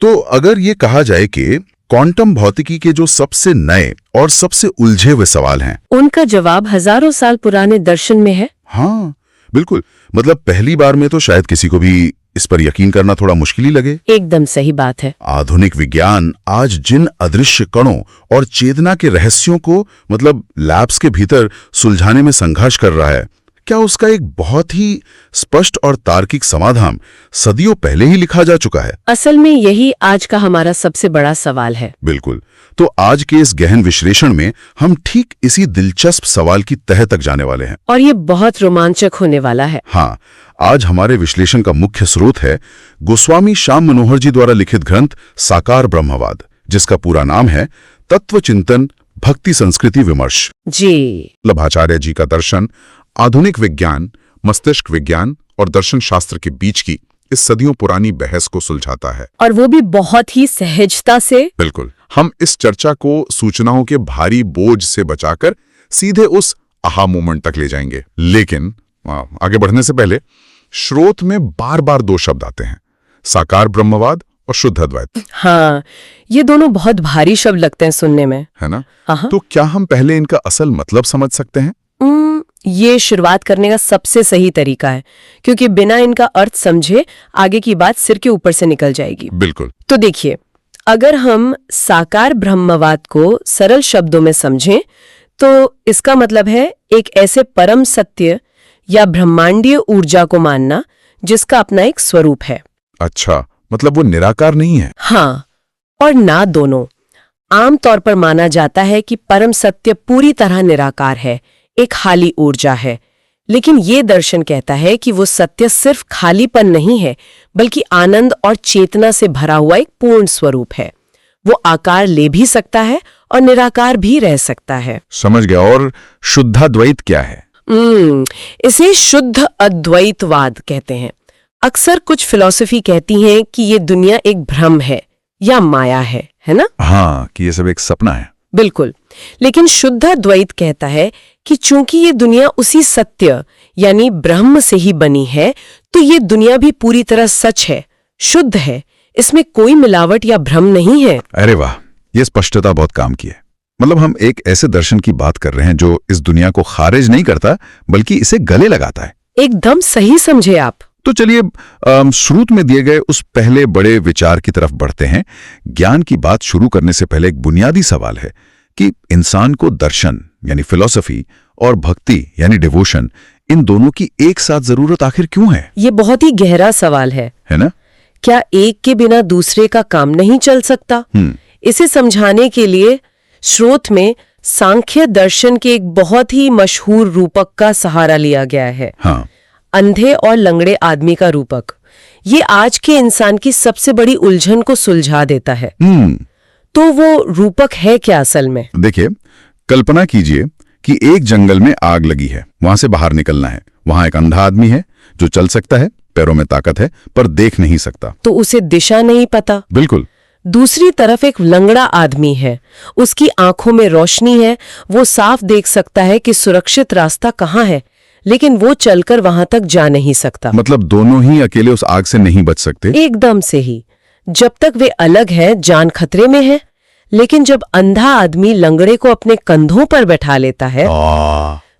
तो अगर ये कहा जाए कि क्वांटम भौतिकी के जो सबसे नए और सबसे उलझे हुए सवाल हैं, उनका जवाब हजारों साल पुराने दर्शन में है। हाँ बिल्कुल, मतलब पहली बार में तो शायद किसी को भी इस पर यकीन करना थोड़ा मुश्किल ही लगे। एकदम सही बात है। आधुनिक विज्ञान आज जिन अदृश्य कणों और चेतना के रहस्यों को मतलब लैब्स के भीतर सुलझाने में संघर्ष कर रहा है, क्या उसका एक बहुत ही स्पष्ट और तार्किक समाधान सदियों पहले ही लिखा जा चुका है? असल में यही आज का हमारा सबसे बड़ा सवाल है। बिल्कुल। तो आज के इस गहन विश्लेषण में हम ठीक इसी दिलचस्प सवाल की तह तक जाने वाले हैं, और ये बहुत रोमांचक होने वाला है। हाँ, आज हमारे विश्लेषण का मुख्य स्रोत है गोस्वामी श्याम मनोहर जी द्वारा लिखित ग्रंथ साकार ब्रह्मवाद, जिसका पूरा नाम है तत्व चिंतन भक्ति संस्कृति विमर्श। जी, आचार्य जी का दर्शन आधुनिक विज्ञान, मस्तिष्क विज्ञान और दर्शन शास्त्र के बीच की इस सदियों पुरानी बहस को सुलझाता है, और वो भी बहुत ही सहजता से। बिल्कुल। हम इस चर्चा को सूचनाओं के भारी बोझ से बचाकर सीधे उस आहा मोमेंट तक ले जाएंगे। लेकिन आगे बढ़ने से पहले स्रोत में बार बार दो शब्द आते हैं, साकार ब्रह्मवाद और शुद्ध अद्वैत। हाँ, ये दोनों बहुत भारी शब्द लगते हैं सुनने में, है ना? हाँ। तो क्या हम पहले इनका असल मतलब समझ सकते हैं? ये शुरुआत करने का सबसे सही तरीका है, क्योंकि बिना इनका अर्थ समझे आगे की बात सिर के ऊपर से निकल जाएगी। बिल्कुल। तो देखिए, अगर हम साकार ब्रह्मवाद को सरल शब्दों में समझें तो इसका मतलब है एक ऐसे परम सत्य या ब्रह्मांडीय ऊर्जा को मानना जिसका अपना एक स्वरूप है। अच्छा, मतलब वो निराकार नहीं है? हाँ और ना दोनों। आमतौर पर माना जाता है कि परम सत्य पूरी तरह निराकार है, एक खाली ऊर्जा है, लेकिन ये दर्शन कहता है कि वो सत्य सिर्फ खालीपन नहीं है, बल्कि आनंद और चेतना से भरा हुआ एक पूर्ण स्वरूप है। वो आकार ले भी सकता है और निराकार भी रह सकता है। समझ गया। और शुद्धाद्वैत क्या है? इसे शुद्ध अद्वैतवाद कहते हैं। अक्सर कुछ फिलॉसफी कहती हैं कि ये दुनिया एक भ्रम है या माया है ना? हाँ, कि ये सब एक सपना है। बिल्कुल। लेकिन शुद्धाद्वैत कहता है कि चूंकि ये दुनिया उसी सत्य यानी ब्रह्म से ही बनी है, तो ये दुनिया भी पूरी तरह सच है, शुद्ध है, इसमें कोई मिलावट या भ्रम नहीं है। अरे वाह, ये स्पष्टता बहुत काम की है। मतलब हम एक ऐसे दर्शन की बात कर रहे हैं जो इस दुनिया को खारिज नहीं करता, बल्कि इसे गले लगाता है। एकदम सही समझे आप। तो चलिए श्रुत में दिए गए उस पहले बड़े विचार की तरफ बढ़ते हैं। ज्ञान की बात शुरू करने से पहले एक बुनियादी सवाल है कि इंसान को दर्शन यानी फिलॉसफी और भक्ति यानी डिवोशन, इन दोनों की एक साथ जरूरत आखिर क्यों है? ये बहुत ही गहरा सवाल है ना? क्या एक के बिना दूसरे का काम नहीं चल सकता? इसे समझाने के लिए स्रोत में सांख्य दर्शन के एक बहुत ही मशहूर रूपक का सहारा लिया गया है। हाँ। अंधे और लंगड़े आदमी का रूपक। ये आज के इंसान की सबसे बड़ी उलझन को सुलझा देता है। तो वो रूपक है क्या असल में? देखिए, कल्पना कीजिए कि एक जंगल में आग लगी है, वहां से बाहर निकलना है। वहां एक अंधा आदमी है जो चल सकता है, पैरों में ताकत है, पर देख नहीं सकता। तो उसे दिशा नहीं पता। बिल्कुल। दूसरी तरफ एक लंगड़ा आदमी है, उसकी आंखों में रोशनी है, वो साफ देख सकता है कि सुरक्षित रास्ता कहाँ है, लेकिन वो चलकर वहां तक जा नहीं सकता। मतलब दोनों ही अकेले उस आग से नहीं बच सकते? एकदम से ही। जब तक वे अलग हैं, जान खतरे में है, लेकिन जब अंधा आदमी लंगड़े को अपने कंधों पर बैठा लेता है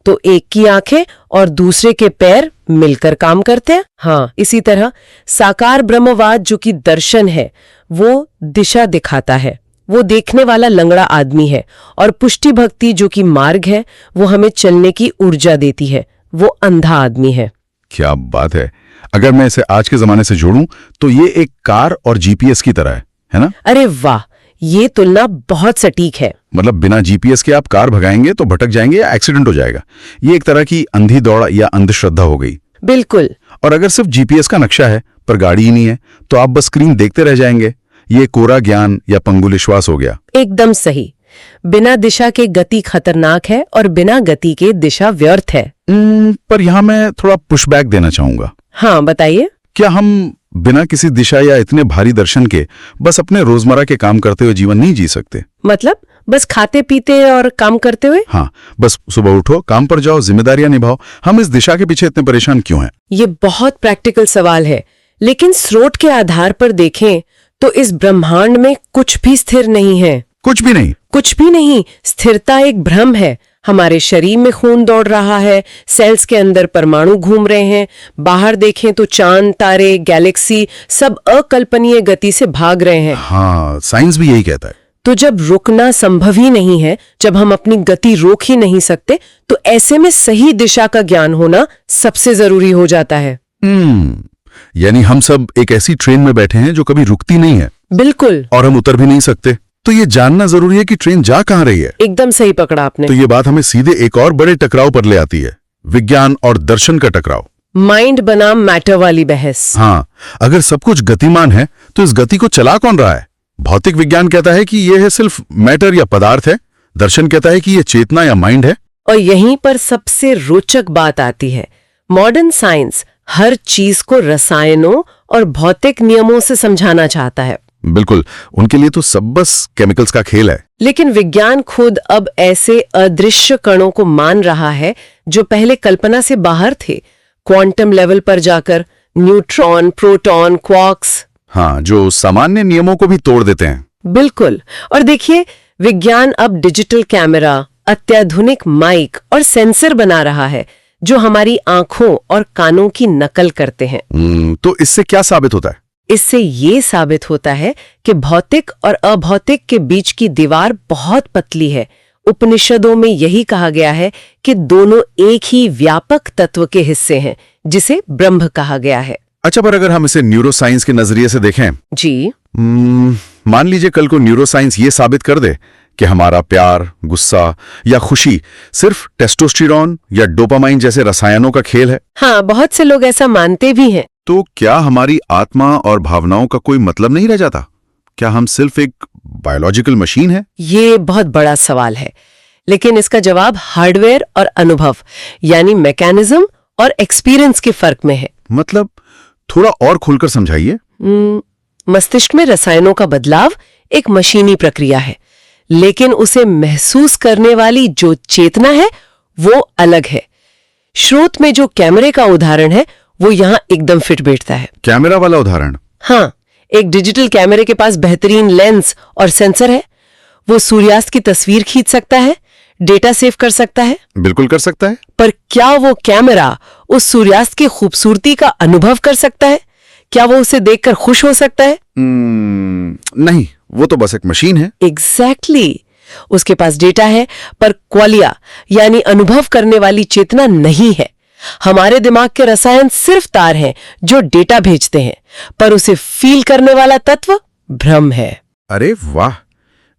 तो एक की आंखें और दूसरे के पैर मिलकर काम करते हैं। हाँ, इसी तरह साकार ब्रह्मवाद जो कि दर्शन है, वो दिशा दिखाता है। वो देखने वाला लंगड़ा आदमी है, और पुष्टि भक्ति जो कि मार्ग है, वो हमें चलने की ऊर्जा देती है, वो अंधा आदमी है। क्या बात है। अगर मैं इसे आज के जमाने से जोड़ूं तो ये एक कार और जीपीएस की तरह है ना? अरे वाह, ये तुलना बहुत सटीक है। मतलब बिना जीपीएस के आप कार भगाएंगे तो भटक जाएंगे या एक्सीडेंट हो जाएगा। ये एक तरह की अंधी दौड़ या अंधश्रद्धा हो गई। बिल्कुल। और अगर सिर्फ जीपीएस का नक्शा है पर गाड़ी ही नहीं है, तो आप बस स्क्रीन देखते रह जाएंगे। ये कोरा ज्ञान या पंगुल विश्वास हो गया। एकदम सही। बिना दिशा के गति खतरनाक है और बिना गति के दिशा व्यर्थ है। पर यहाँ मैं थोड़ा पुशबैक देना चाहूंगा। हाँ, बताइए। क्या हम बिना किसी दिशा या इतने भारी दर्शन के बस अपने रोजमर्रा के काम करते हुए जीवन नहीं जी सकते? मतलब बस खाते पीते और काम करते हुए? हाँ, बस सुबह उठो, काम पर जाओ, जिम्मेदारियां निभाओ। हम इस दिशा के पीछे इतने परेशान क्यों हैं? ये बहुत प्रैक्टिकल सवाल है, लेकिन स्रोत के आधार पर देखें तो इस ब्रह्मांड में कुछ भी स्थिर नहीं है। कुछ भी नहीं? कुछ भी नहीं। स्थिरता एक भ्रम है। हमारे शरीर में खून दौड़ रहा है, सेल्स के अंदर परमाणु घूम रहे हैं, बाहर देखें तो चांद, तारे, गैलेक्सी सब अकल्पनीय गति से भाग रहे हैं। हाँ, साइंस भी यही कहता है। तो जब रुकना संभव ही नहीं है, जब हम अपनी गति रोक ही नहीं सकते, तो ऐसे में सही दिशा का ज्ञान होना सबसे जरूरी हो जाता है। यानी हम सब एक ऐसी ट्रेन में बैठे हैं जो कभी रुकती नहीं है। बिल्कुल। और हम उतर भी नहीं सकते। तो ये जानना जरूरी है कि ट्रेन जा कहां रही है। एकदम सही पकड़ा आपने। तो ये बात हमें सीधे एक और बड़े टकराव पर ले आती है, विज्ञान और दर्शन का टकराव। माइंड बनाम मैटर वाली बहस। हाँ, अगर सब कुछ गतिमान है तो इस गति को चला कौन रहा है? भौतिक विज्ञान कहता है कि यह है सिर्फ मैटर या पदार्थ है, दर्शन कहता है कि यह चेतना या माइंड है। और यहीं पर सबसे रोचक बात आती है। मॉडर्न साइंस हर चीज को रसायनों और भौतिक नियमों से समझाना चाहता है। बिल्कुल, उनके लिए तो सब बस केमिकल्स का खेल है। लेकिन विज्ञान खुद अब ऐसे अदृश्य कणों को मान रहा है जो पहले कल्पना से बाहर थे। क्वांटम लेवल पर जाकर न्यूट्रॉन, प्रोटॉन, क्वार्क्स। हाँ, जो सामान्य नियमों को भी तोड़ देते हैं। बिल्कुल। और देखिए, विज्ञान अब डिजिटल कैमरा, अत्याधुनिक माइक और सेंसर बना रहा है जो हमारी आंखों और कानों की नकल करते हैं। तो इससे क्या साबित होता है? इससे ये साबित होता है कि भौतिक और अभौतिक के बीच की दीवार बहुत पतली है। उपनिषदों में यही कहा गया है कि दोनों एक ही व्यापक तत्व के हिस्से हैं, जिसे ब्रह्म कहा गया है। अच्छा, पर अगर हम इसे न्यूरोसाइंस के नजरिए से देखें। जी। मान लीजिए कल को न्यूरोसाइंस ये साबित कर दे कि हमारा प्यार, गुस्सा या खुशी सिर्फ टेस्टोस्टेरोन या डोपामाइन जैसे रसायनों का खेल है। हाँ, बहुत से लोग ऐसा मानते भी हैं। तो क्या हमारी आत्मा और भावनाओं का कोई मतलब नहीं रह जाता? क्या हम सिर्फ एक बायोलॉजिकल मशीन है? ये बहुत बड़ा सवाल है, लेकिन इसका जवाब हार्डवेयर और अनुभव यानी मैकेनिज्म और एक्सपीरियंस के फर्क में है। मतलब थोड़ा और खुलकर समझाइए। मस्तिष्क में रसायनों का बदलाव एक मशीनी प्रक्रिया है, लेकिन उसे महसूस करने वाली जो चेतना है वो अलग है। स्रोत में जो कैमरे का उदाहरण है वो यहाँ एकदम फिट बैठता है। कैमरा वाला उदाहरण? हाँ, एक डिजिटल कैमरे के पास बेहतरीन लेंस और सेंसर है। वो सूर्यास्त की तस्वीर खींच सकता है, डेटा सेव कर सकता है। बिल्कुल कर सकता है। पर क्या वो कैमरा उस सूर्यास्त की खूबसूरती का अनुभव कर सकता है? क्या वो उसे देखकर खुश हो सकता है? नहीं, वो तो बस एक मशीन है। एग्जैक्टली। उसके पास डेटा है, पर क्वालिया यानी अनुभव करने वाली चेतना नहीं है। हमारे दिमाग के रसायन सिर्फ तार हैं जो डेटा भेजते हैं, पर उसे फील करने वाला तत्व भ्रम है। अरे वाह,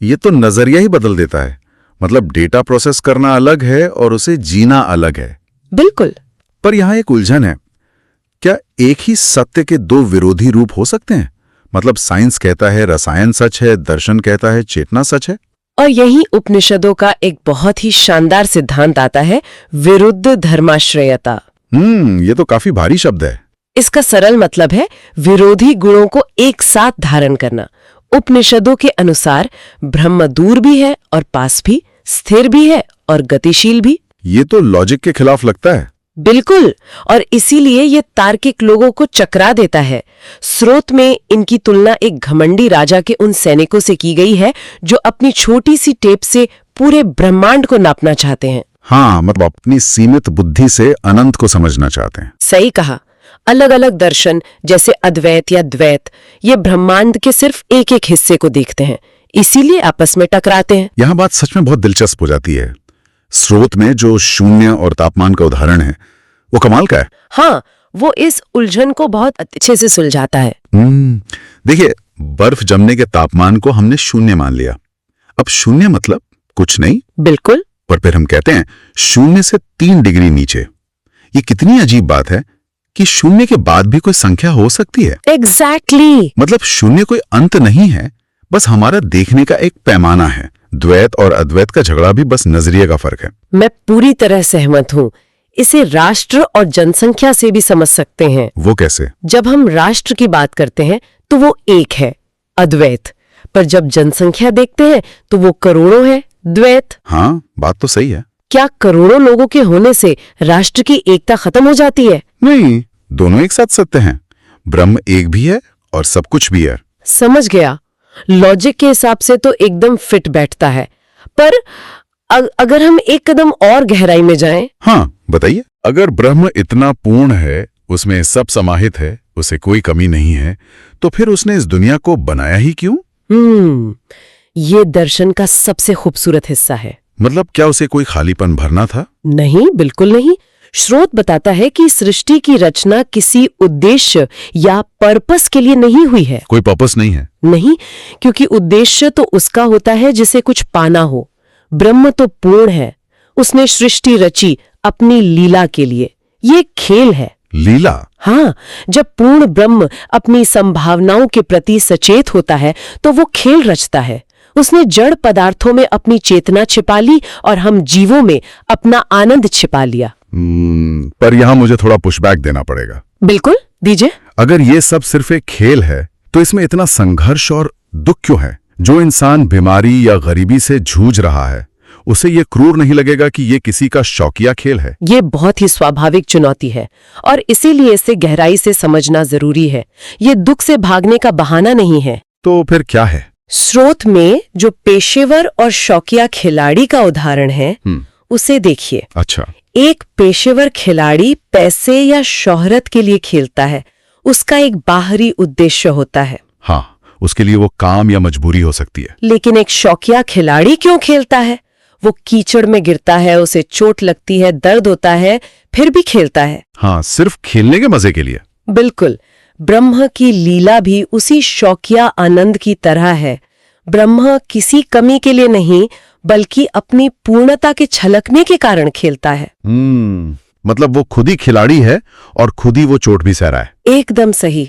ये तो नजरिया ही बदल देता है। मतलब डेटा प्रोसेस करना अलग है और उसे जीना अलग है। बिल्कुल। पर यहां एक उलझन है। क्या एक ही सत्य के दो विरोधी रूप हो सकते हैं? मतलब साइंस कहता है रसायन सच है, दर्शन कहता है चेतना सच है। और यही उपनिषदों का एक बहुत ही शानदार सिद्धांत आता है, विरुद्ध धर्माश्रयता। ये तो काफी भारी शब्द है। इसका सरल मतलब है विरोधी गुणों को एक साथ धारण करना। उपनिषदों के अनुसार ब्रह्म दूर भी है और पास भी, स्थिर भी है और गतिशील भी। ये तो लॉजिक के खिलाफ लगता है। बिल्कुल, और इसीलिए ये तार्किक लोगों को चकरा देता है। स्रोत में इनकी तुलना एक घमंडी राजा के उन सैनिकों से की गई है जो अपनी छोटी सी टेप से पूरे ब्रह्मांड को नापना चाहते हैं। हाँ, मतलब अपनी सीमित बुद्धि से अनंत को समझना चाहते हैं। सही कहा। अलग अलग दर्शन जैसे अद्वैत या द्वैत, ये ब्रह्मांड के सिर्फ एक एक हिस्से को देखते हैं, इसीलिए आपस में टकराते हैं। यहाँ बात सच में बहुत दिलचस्प हो जाती है। स्रोत में जो शून्य और तापमान का उदाहरण है वो कमाल का है। हाँ, वो इस उलझन को बहुत अच्छे से सुलझाता है। देखिए, बर्फ जमने के तापमान को हमने शून्य मान लिया। अब शून्य मतलब कुछ नहीं। बिल्कुल। पर फिर हम कहते हैं शून्य से 3 डिग्री नीचे। ये कितनी अजीब बात है कि शून्य के बाद भी कोई संख्या हो सकती है। एग्जैक्टली। मतलब शून्य कोई अंत नहीं है, बस हमारा देखने का एक पैमाना है। द्वैत और अद्वैत का झगड़ा भी बस नजरिए का फर्क है। मैं पूरी तरह सहमत हूँ। इसे राष्ट्र और जनसंख्या से भी समझ सकते हैं। वो कैसे? जब हम राष्ट्र की बात करते हैं तो वो एक है, अद्वैत। पर जब जनसंख्या देखते हैं तो वो करोड़ों है, द्वैत। हाँ, बात तो सही है। क्या करोड़ों लोगों के होने से राष्ट्र की एकता खत्म हो जाती है? नहीं, दोनों एक साथ सत्य हैं। ब्रह्म एक भी है और सब कुछ भी है। समझ गया। लॉजिक के हिसाब से तो एकदम फिट बैठता है, पर अगर हम एक कदम और गहराई में जाएं। हाँ बताइए। अगर ब्रह्म इतना पूर्ण है, उसमें सब समाहित है, उसे कोई कमी नहीं है, तो फिर उसने इस दुनिया को बनाया ही क्यों? ये दर्शन का सबसे खूबसूरत हिस्सा है। मतलब क्या उसे कोई खालीपन भरना था? नहीं, बिल्कुल नहीं। स्रोत बताता है कि सृष्टि की रचना किसी उद्देश्य या पर्पस के लिए नहीं हुई है। कोई पर्पस नहीं है? नहीं, क्योंकि उद्देश्य तो उसका होता है जिसे कुछ पाना हो। ब्रह्म तो पूर्ण है, उसने सृष्टि रची अपनी लीला के लिए। ये खेल है। लीला? हाँ, जब पूर्ण ब्रह्म अपनी संभावनाओं के प्रति सचेत होता है तो वो खेल रचता है। उसने जड़ पदार्थों में अपनी चेतना छिपा ली और हम जीवों में अपना आनंद छिपा लिया। पर यहाँ मुझे थोड़ा पुशबैक देना पड़ेगा। बिल्कुल, दीजिए। अगर ये सब सिर्फ एक खेल है, तो इसमें इतना संघर्ष और दुख क्यों है? जो इंसान बीमारी या गरीबी से जूझ रहा है, उसे ये क्रूर नहीं लगेगा कि ये किसी का शौकिया खेल है? ये बहुत ही स्वाभाविक चुनौती है और इसीलिए इसे गहराई से समझना जरूरी है। ये दुख से भागने का बहाना नहीं है। तो फिर क्या है? स्रोत में जो पेशेवर और शौकिया खिलाड़ी का उदाहरण है, उसे देखिए। अच्छा। एक पेशेवर खिलाड़ी पैसे या शोहरत के लिए खेलता है। उसका एक बाहरी उद्देश्य होता है। हाँ, उसके लिए वो काम या मजबूरी हो सकती है। लेकिन एक शौकिया खिलाड़ी क्यों खेलता है? वो कीचड़ में गिरता है, उसे चोट लगती है, दर्द होता है, फिर भी खेलता है। हाँ, सिर्फ खेलने के मजे के लिए। बिल्कुल। ब्रह्म की लीला भी उसी शौकिया आनंद की तरह है। ब्रह्म किसी कमी के लिए नहीं, बल्कि अपनी पूर्णता के छलकने के कारण खेलता है। मतलब वो खुद ही खिलाड़ी है और खुद ही वो चोट भी सह रहा है। एकदम सही।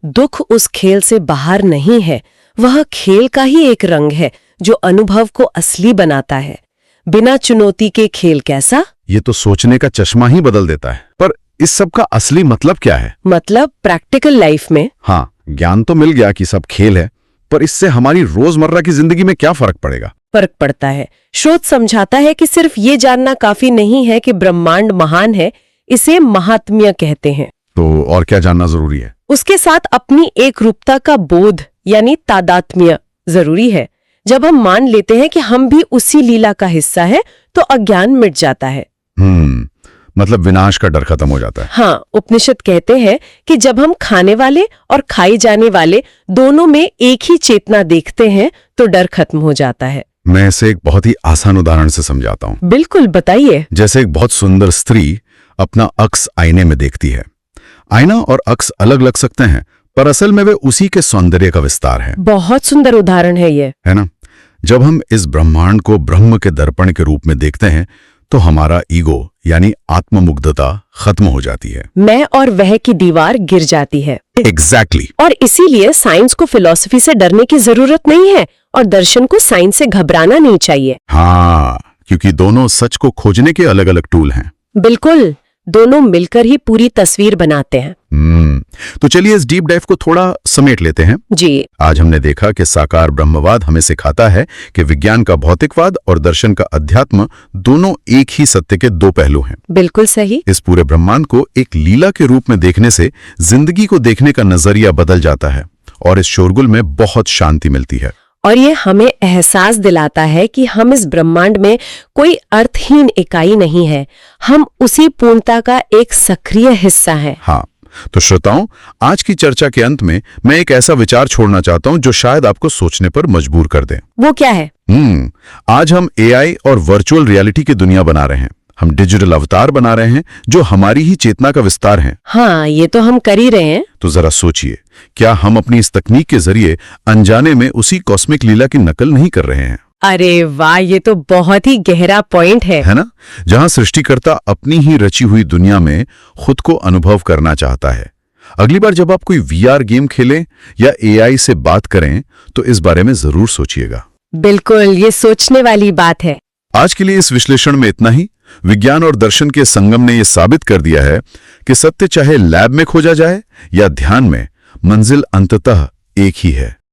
दुख उस खेल से बाहर नहीं है, वह खेल का ही एक रंग है जो अनुभव को असली बनाता है। बिना चुनौती के खेल कैसा? ये तो सोचने का चश्मा ही बदल देता है। पर इस सब का असली मतलब क्या है? मतलब प्रैक्टिकल लाइफ में? हाँ, ज्ञान तो मिल गया कि सब खेल है, पर इससे हमारी रोजमर्रा की जिंदगी में क्या फर्क पड़ेगा? फर्क पड़ता है। स्रोत समझाता है कि सिर्फ ये जानना काफी नहीं है कि ब्रह्मांड महान है, इसे महात्म्य कहते हैं। तो और क्या जानना जरूरी है? उसके साथ अपनी एक रूपता का बोध यानी तादात्म्य जरूरी है। जब हम मान लेते हैं कि हम भी उसी लीला का हिस्सा है, तो अज्ञान मिट जाता है। मतलब विनाश का डर खत्म हो जाता है। हाँ, उपनिषद कहते हैं कि जब हम खाने वाले और खाए जाने वाले दोनों में एक ही चेतना देखते हैं, तो डर खत्म हो जाता है। मैं इसे एक बहुत ही आसान उदाहरण से समझाता हूँ। बिल्कुल, बताइए। जैसे एक बहुत सुंदर स्त्री अपना अक्स आईने में देखती है। आईना और अक्स अलग लग सकते हैं, पर असल में वे उसी के सौंदर्य का विस्तार है। बहुत सुंदर उदाहरण है ये, है ना? जब हम इस ब्रह्मांड को ब्रह्म के दर्पण के रूप में देखते हैं, तो हमारा ईगो यानी आत्ममुग्धता खत्म हो जाती है। मैं और वह की दीवार गिर जाती है। एग्जैक्टली। और इसीलिए साइंस को फिलॉसफी से डरने की जरूरत नहीं है और दर्शन को साइंस से घबराना नहीं चाहिए। हाँ, क्योंकि दोनों सच को खोजने के अलग अलग टूल हैं। बिल्कुल, दोनों मिलकर ही पूरी तस्वीर बनाते हैं। तो चलिए इस डीप डाइव को थोड़ा समेट लेते हैं। जी। आज हमने देखा कि साकार ब्रह्मवाद हमें सिखाता है कि विज्ञान का भौतिकवाद और दर्शन का अध्यात्म दोनों एक ही सत्य के दो पहलू हैं। बिल्कुल सही। इस पूरे ब्रह्मांड को एक लीला के रूप में देखने से जिंदगी को देखने का नजरिया बदल जाता है और इस शोरगुल में बहुत शांति मिलती है। और ये हमें एहसास दिलाता है कि हम इस ब्रह्मांड में कोई अर्थहीन इकाई नहीं है, हम उसी पूर्णता का एक सक्रिय हिस्सा हैं। हाँ, तो श्रोताओं, आज की चर्चा के अंत में मैं एक ऐसा विचार छोड़ना चाहता हूं जो शायद आपको सोचने पर मजबूर कर दे। वो क्या है? आज हम एआई और वर्चुअल रियलिटी की दुनिया बना रहे हैं। हम डिजिटल अवतार बना रहे हैं जो हमारी ही चेतना का विस्तार हैं। हाँ, ये तो हम कर ही रहे हैं। तो जरा सोचिए, क्या हम अपनी इस तकनीक के जरिए अनजाने में उसी कॉस्मिक लीला की नकल नहीं कर रहे हैं? अरे वाह, ये तो बहुत ही गहरा पॉइंट है ना? जहां सृष्टिकर्ता अपनी ही रची हुई दुनिया में खुद को अनुभव करना चाहता है। अगली बार जब आप कोई वीआर गेम खेलें या एआई से बात करें, तो इस बारे में जरूर सोचिएगा। बिल्कुल, ये सोचने वाली बात है। आज के लिए इस विश्लेषण में इतना ही। विज्ञान और दर्शन के संगम ने यह साबित कर दिया है कि सत्य चाहे लैब में खोजा जाए या ध्यान में, मंजिल अंततः एक ही है।